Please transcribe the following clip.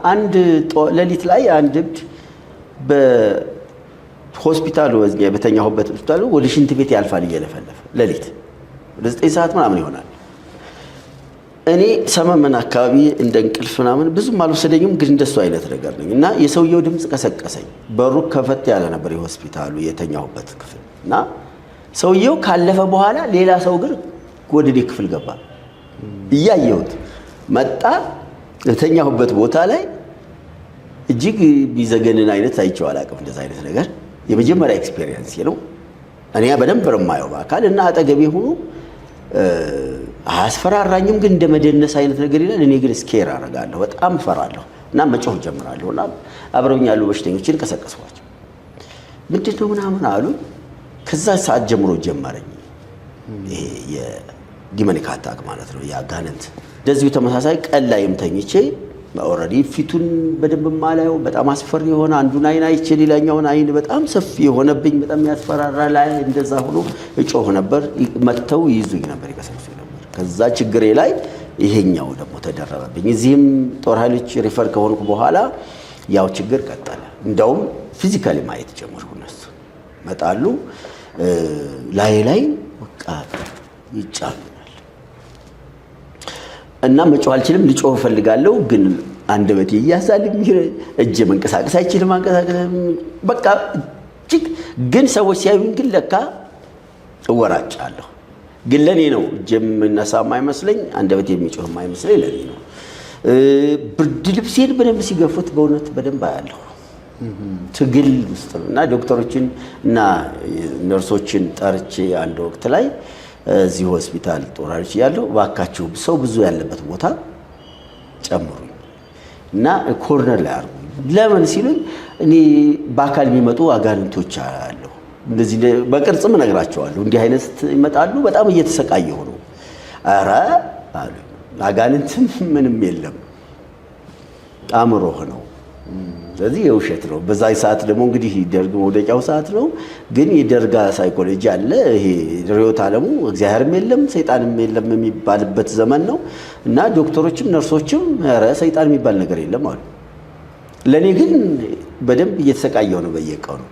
አንድ ሌሊት ላይ አንድ እብድ በሆስፒታሉ በተኛሁበት ሆስፒታሉ ወደ ሽንት ቤት ያልፋል እየለፈለፈ ሌሊት ወደ 9 ሰዓት ምናምን ይሆናል። እኔ ሰመመን አካባቢ እንደ እንቅልፍ ምናምን ብዙም አልወሰደኝም፣ ግን እንደሱ አይነት ነገር ነኝ እና የሰውየው ድምፅ ቀሰቀሰኝ። በሩ ከፈት ያለ ነበር የሆስፒታሉ የተኛሁበት ክፍል እና ሰውየው ካለፈ በኋላ ሌላ ሰው ግን ወደ እኔ ክፍል ገባ። እያየሁት መጣ። የተኛሁበት ቦታ ላይ እጅግ ቢዘገንን አይነት አይቼው አላውቅም። እንደዛ አይነት ነገር የመጀመሪያ ኤክስፒሪየንስ ነው። እኔ በደንብ በማየው በአካል እና አጠገቤ ሆኖ አያስፈራራኝም፣ ግን እንደመደነስ አይነት ነገር ይላል። እኔ ግን ስኬር አደርጋለሁ፣ በጣም እፈራለሁ እና መጮህ ጀምራለሁ እና አብረውኝ ያሉ በሽተኞችን ቀሰቀስኳቸው። ምንድነው ምናምን አሉ። ከዛ ሰዓት ጀምሮ ጀመረኝ ይሄ የዲመኒክ አታክ ማለት ነው፣ የአጋንንት። እንደዚሁ ተመሳሳይ ቀን ላይም ተኝቼ ኦልሬዲ ፊቱን በደንብ ማላየው በጣም አስፈሪ የሆነ አንዱን አይን አይቼ ሌላኛውን አይን በጣም ሰፊ የሆነብኝ በጣም ያስፈራራ ላይ እንደዛ ሆኖ እጮህ ነበር። መጥተው ይይዙኝ ነበር፣ ይቀሰቅሱኝ ነበር። ከዛ ችግሬ ላይ ይሄኛው ደግሞ ተደረበብኝ። እዚህም ጦር ኃይሎች ሪፈር ከሆንኩ በኋላ ያው ችግር ቀጠለ። እንደውም ፊዚካሊ ማየት ጀመርኩ። እነሱ መጣሉ ላይ በቃ ይጫሉናል እና መጮህ አልችልም። ልጮህ እፈልጋለሁ፣ ግን አንደበቴ ይያዛል። እጄ መንቀሳቀስ አይችልም። በቃ እጅግ ግን ሰዎች ሲያዩኝ ግን ለካ እወራጫለሁ። ግን ለኔ ነው እጄ የምነሳ የማይመስለኝ፣ አንደበቴ የሚጮህ የማይመስለኝ ለኔ ነው። ብርድ ልብሴን በደንብ ሲገፉት በእውነት በደንብ አያለሁ። ትግል ውስጥ ነው እና ዶክተሮችን እና ነርሶችን ጠርቼ አንድ ወቅት ላይ እዚህ ሆስፒታል ጦር ኃይሎች ያለው ባካችሁ ሰው ብዙ ያለበት ቦታ ጨምሩኝ እና ኮርነር ላይ አርጉኝ። ለምን ሲሉኝ እኔ በአካል የሚመጡ አጋንንቶች አሉ። እንደዚህ በቅርጽም እነግራቸዋለሁ። እንዲህ አይነት ይመጣሉ። በጣም እየተሰቃየሁ ነው። ኧረ አሉ አጋንንትም ምንም የለም አእምሮህ ነው። ስለዚህ የውሸት ነው። በዛ ሰዓት ደግሞ እንግዲህ ደርግ መውደቂያው ሰዓት ነው። ግን የደርጋ ሳይኮሎጂ አለ። ይሄ ርዕዮተ ዓለሙ እግዚአብሔርም የለም ሰይጣንም የለም የሚባልበት ዘመን ነው እና ዶክተሮችም ነርሶችም ኧረ ሰይጣን የሚባል ነገር የለም አሉ። ለእኔ ግን በደንብ እየተሰቃየሁ ነው በየቀኑ።